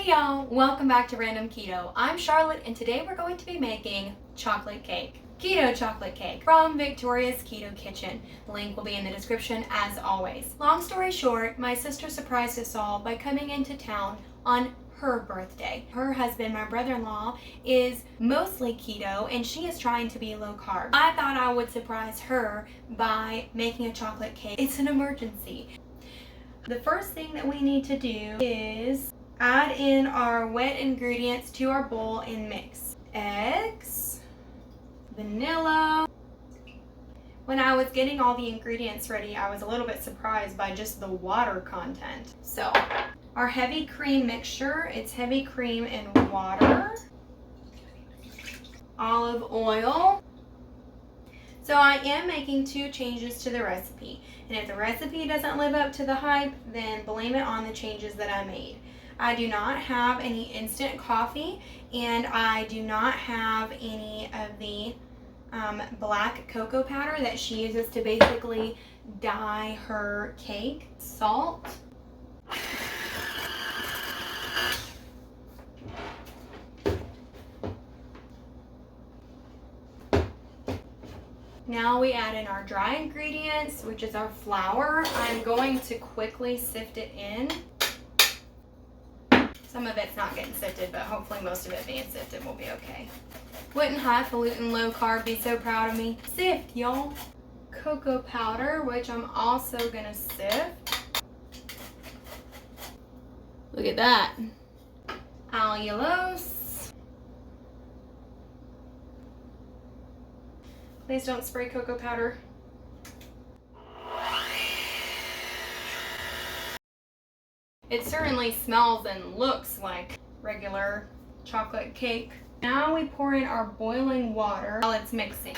Hey y'all, welcome back to Random Keto. I'm Charlotte and today we're going to be making chocolate cake. Keto chocolate cake from Victoria's Keto Kitchen. The link will be in the description as always. Long story short, my sister surprised us all by coming into town on her birthday. Her husband, my brother-in-law, is mostly keto and she is trying to be low carb. I thought I would surprise her by making a chocolate cake. It's an emergency. The first thing that we need to do is add in our wet ingredients to our bowl and mix. Eggs, vanilla. When I was getting all the ingredients ready, I was a little bit surprised by just the water content. So, our heavy cream mixture, it's heavy cream and water. Olive oil. So I am making 2 changes to the recipe. And if the recipe doesn't live up to the hype, then blame it on the changes that I made. I do not have any instant coffee, and I do not have any of the black cocoa powder that she uses to basically dye her cake. Salt. Now we add in our dry ingredients, which is our flour. I'm going to quickly sift it in. Some of it's not getting sifted, but hopefully most of it being sifted will be okay. Wouldn't highfalutin low carb be so proud of me? Sift, y'all. Cocoa powder, which I'm also gonna sift. Look at that. Allulose. Please don't spray cocoa powder. It certainly smells and looks like regular chocolate cake. Now we pour in our boiling water while it's mixing.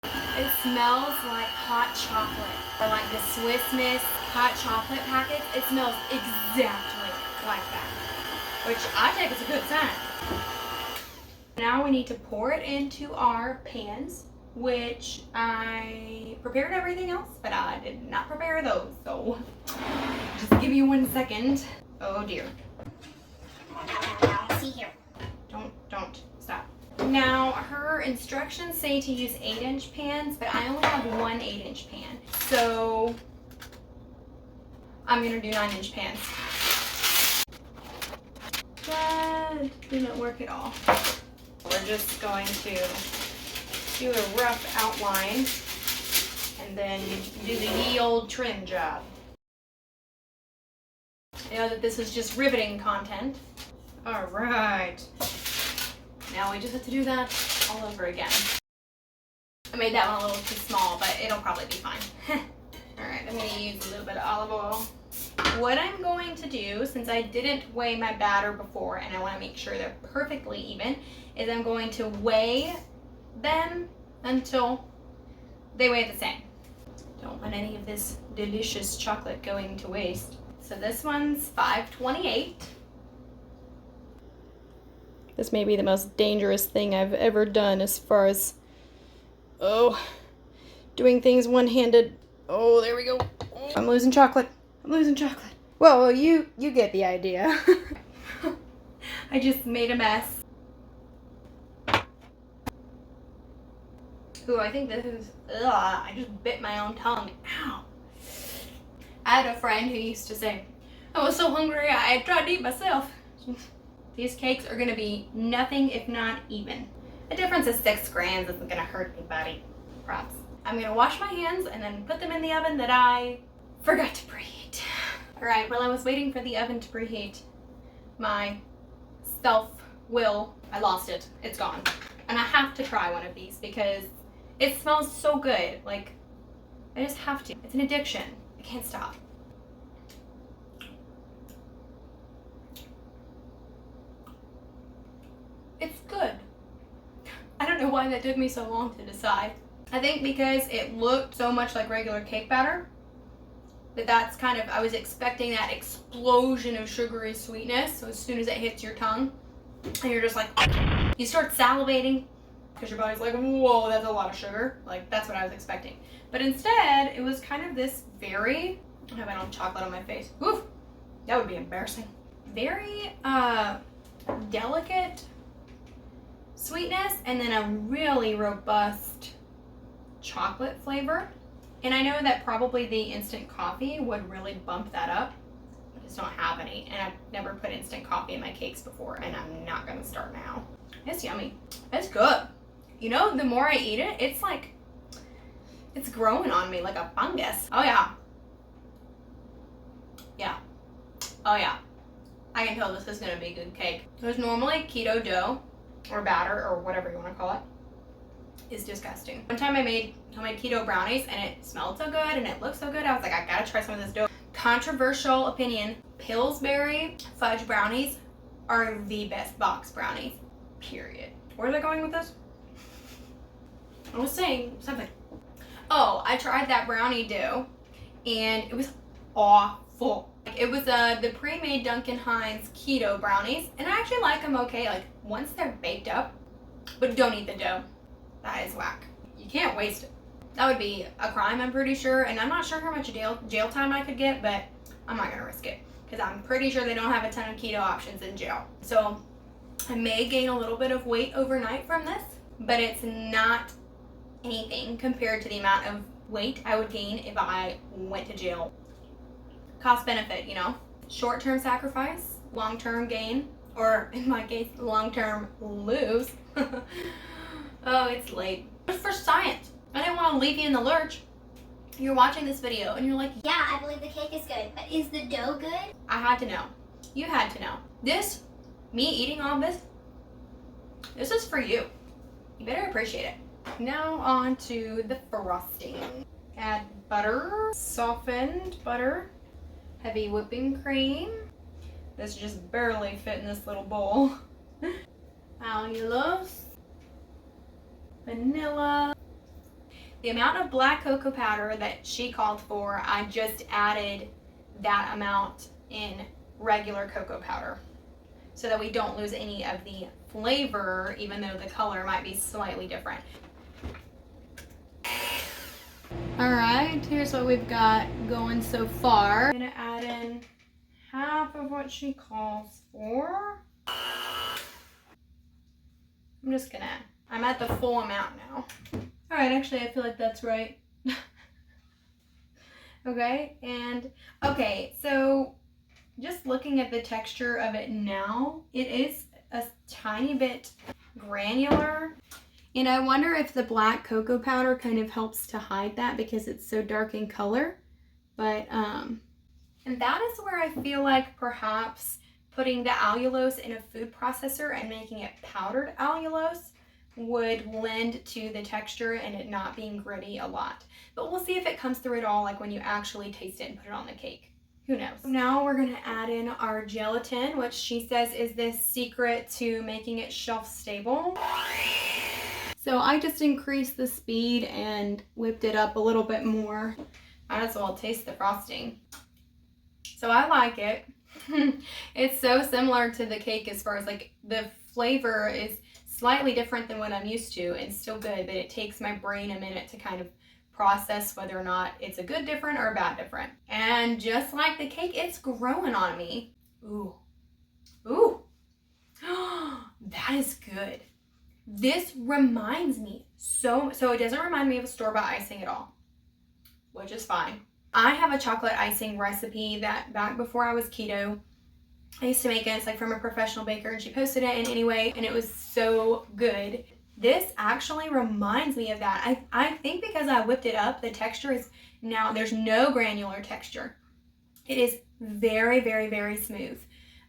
It smells like hot chocolate, or like the Swiss Miss hot chocolate packets. It smells exactly like that, which I take as a good sign. Now we need to pour it into our pans, which I prepared everything else, but I did not prepare those, so just give me 1 second. Oh dear. See here. Don't, stop. Now, her instructions say to use 8-inch pans, but I only have 1 8-inch pan, so I'm gonna do 9-inch pans. That didn't work at all. We're just going to do a rough outline and then do the ye old trim job. You know that this is just riveting content. All right. Now we just have to do that all over again. I made that one a little too small, but it'll probably be fine. All right, I'm gonna use a little bit of olive oil. What I'm going to do, since I didn't weigh my batter before and I want to make sure they're perfectly even, is I'm going to weigh them until they weigh the same. Don't want any of this delicious chocolate going to waste. So this one's 528. This may be the most dangerous thing I've ever done as far as, doing things one-handed. Oh, there we go. I'm losing chocolate. I'm losing chocolate. Well, you get the idea. I just made a mess. Ooh, I think this is, I just bit my own tongue. Ow. I had a friend who used to say, I was so hungry I tried to eat myself. These cakes are gonna be nothing if not even. A difference of 6 grams isn't gonna hurt anybody. Props. I'm gonna wash my hands and then put them in the oven that I forgot to preheat. Alright, while I was waiting for the oven to preheat, my self-will, I lost it. It's gone. And I have to try one of these because it smells so good. Like, I just have to. It's an addiction. I can't stop. It's good. I don't know why that took me so long to decide. I think because it looked so much like regular cake batter, that's kind of, I was expecting that explosion of sugary sweetness. So as soon as it hits your tongue, and you're just like, you start salivating because your body's like, whoa, that's a lot of sugar. Like, that's what I was expecting. But instead, it was kind of this very, I have my own chocolate on my face. Woof. That would be embarrassing. Very delicate sweetness, and then a really robust chocolate flavor. And I know that probably the instant coffee would really bump that up. I just don't have any, and I've never put instant coffee in my cakes before, and I'm not gonna start now. It's yummy. It's good. You know, the more I eat it, it's like, it's growing on me like a fungus. Oh yeah. Yeah. Oh yeah. I can tell this is gonna be good cake. There's normally keto dough or batter or whatever you want to call it. Is disgusting. One time I made homemade keto brownies and it smelled so good and it looked so good. I was like, I gotta try some of this dough. Controversial opinion, Pillsbury fudge brownies are the best box brownies, period. Where was I going with this? I was saying something. Oh, I tried that brownie dough and it was awful. It was the pre-made Duncan Hines keto brownies, and I actually like them okay, like once they're baked up, but don't eat the dough. That is whack. You can't waste it. That would be a crime, I'm pretty sure, and I'm not sure how much jail time I could get, but I'm not gonna risk it because I'm pretty sure they don't have a ton of keto options in jail. So I may gain a little bit of weight overnight from this, but it's not anything compared to the amount of weight I would gain if I went to jail. Cost benefit, you know, short-term sacrifice, long-term gain, or in my case, long-term lose. Oh, it's late. It's for science. I didn't want to leave you in the lurch. You're watching this video and you're like, yeah, I believe the cake is good, but is the dough good? I had to know. You had to know. This, me eating all this is for you. You better appreciate it. Now on to the frosting. Add butter, softened butter, heavy whipping cream. This just barely fit in this little bowl. Allulose, vanilla. The amount of black cocoa powder that she called for, I just added that amount in regular cocoa powder so that we don't lose any of the flavor, even though the color might be slightly different. All right, here's what we've got going so far. I'm gonna add in half of what she calls for. I'm at the full amount now. All right, actually, I feel like that's right. Okay, so just looking at the texture of it now, it is a tiny bit granular. And I wonder if the black cocoa powder kind of helps to hide that because it's so dark in color. But, and that is where I feel like perhaps putting the allulose in a food processor and making it powdered allulose would lend to the texture and it not being gritty a lot. But we'll see if it comes through at all, like when you actually taste it and put it on the cake. Who knows? Now we're gonna add in our gelatin, which she says is the secret to making it shelf stable. So I just increased the speed and whipped it up a little bit more. Might as well taste the frosting. So I like it. It's so similar to the cake as far as like the flavor is slightly different than what I'm used to and still good, but it takes my brain a minute to kind of process whether or not it's a good different or a bad different. And just like the cake, it's growing on me. Ooh. Ooh. That is good. This reminds me so it doesn't remind me of a store-bought icing at all, which is fine. I have a chocolate icing recipe that back before I was keto, I used to make it. It's like from a professional baker and she posted it in anyway, and it was so good. This actually reminds me of that. I think because I whipped it up, the texture is now, there's no granular texture. It is very, very, very smooth.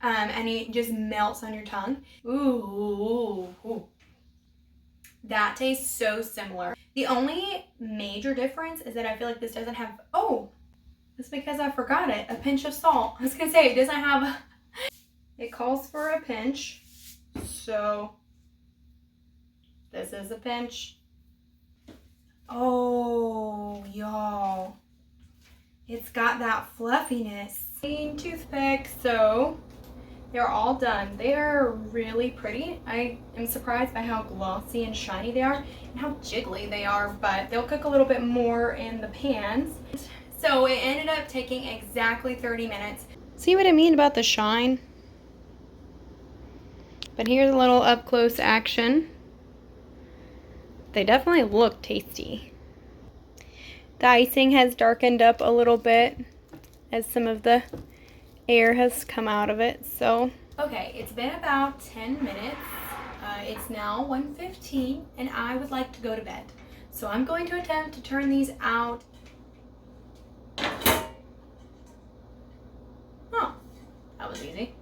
And it just melts on your tongue. Ooh, ooh. That tastes so similar. The only major difference is that I feel like this doesn't have, oh, that's because I forgot it, a pinch of salt. I was gonna say, it doesn't have, it calls for a pinch. So this is a pinch. Oh, y'all. It's got that fluffiness. Toothpick, so they're all done. They are really pretty. I am surprised by how glossy and shiny they are and how jiggly they are, but they'll cook a little bit more in the pans. So it ended up taking exactly 30 minutes. See what I mean about the shine? But here's a little up close action. They definitely look tasty. The icing has darkened up a little bit as some of the air has come out of it, so. Okay, it's been about 10 minutes. It's now 1:15 and I would like to go to bed. So I'm going to attempt to turn these out. Oh, that was easy.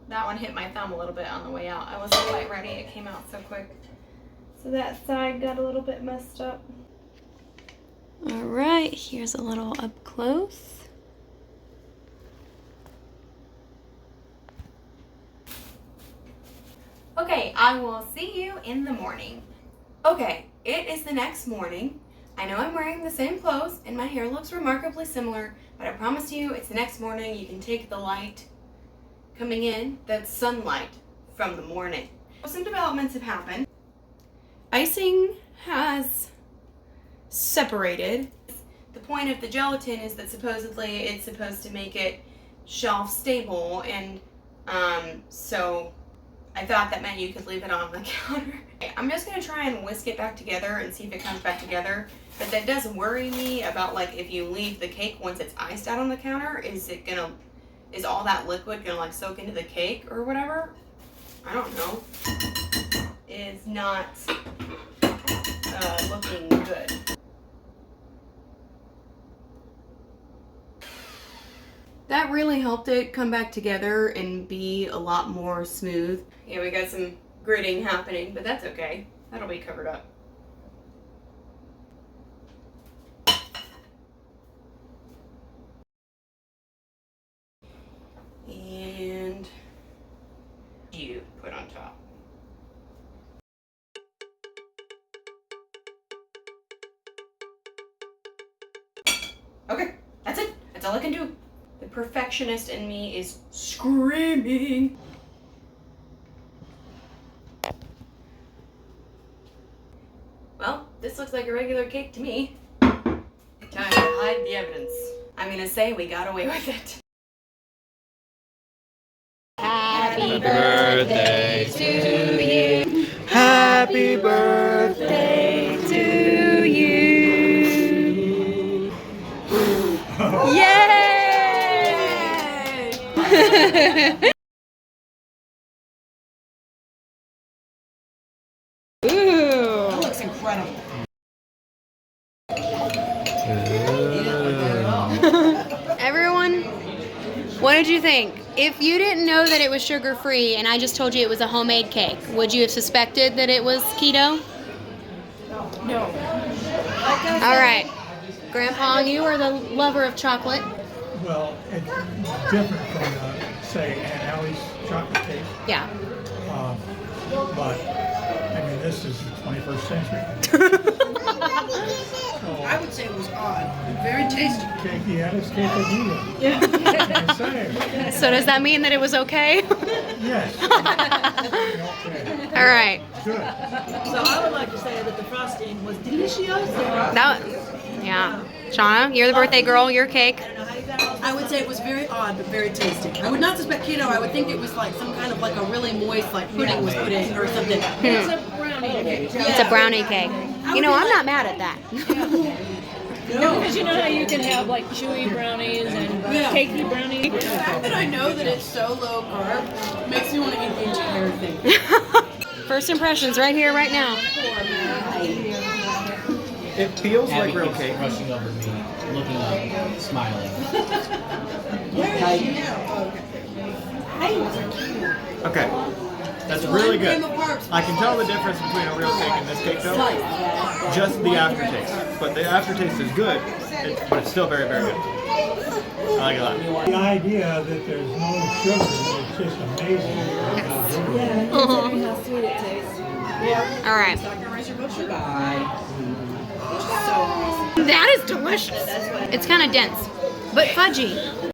That one hit my thumb a little bit on the way out. I wasn't quite ready, it came out so quick. So that side got a little bit messed up. All right, here's a little up close. Okay, I will see you in the morning. Okay, it is the next morning. I know I'm wearing the same clothes and my hair looks remarkably similar, but I promise you it's the next morning. You can take the light coming in, that's sunlight from the morning. Some developments have happened. Icing has separated. The point of the gelatin is that supposedly it's supposed to make it shelf stable, and so I thought that meant you could leave it on the counter. I'm just gonna try and whisk it back together and see if it comes back together. But that does worry me about, like, if you leave the cake once it's iced out on the counter, is all that liquid gonna like soak into the cake or whatever? I don't know. Is not looking good. That really helped it come back together and be a lot more smooth. Yeah, we got some gritting happening, but that's okay. That'll be covered up. And you put on top. Okay, that's it. That's all I can do. The perfectionist in me is screaming. Well, this looks like a regular cake to me. Time to hide the evidence. I'm gonna say we got away with it. Happy birthday to you. Happy birthday To you. Yay! Ooh. That looks incredible. Everyone, what did you think? If you didn't know that it was sugar-free and I just told you it was a homemade cake, would you have suspected that it was keto? No. All right. Grandpa, you are the lover of chocolate. Well, it's different from, say, Aunt Allie's chocolate cake. Yeah. But, I mean, this is the 21st century. I would say it was odd. Very tasty. Cake, the Addis cake of you. Yeah. I'm saying. So does that mean that it was okay? Yes. Okay. All right. Good. So I would like to say that the frosting was delicious. Yeah. Shauna, you're the birthday girl. Your cake. I would say it was very odd, but very tasty. I would not suspect keto. I would think it was like some kind of like a really moist, like pudding was put in or something. It's a brownie cake. You know, I'm not mad at that. No, Because you know how you can have like chewy brownies and cakey brownies? the fact that I know that it's so low carb makes me want to eat the entire thing. First impressions right here, right now. It feels like real keeps cake. rushing over me, looking up, smiling. Okay. That's really good. I can tell the difference between a real cake and this cake though. Just the aftertaste. But the aftertaste is good, but it's still very, very good. I like it a lot. The idea that there's no sugar is just amazing. How sweet it tastes. All right. That is delicious. It's kind of dense, but fudgy.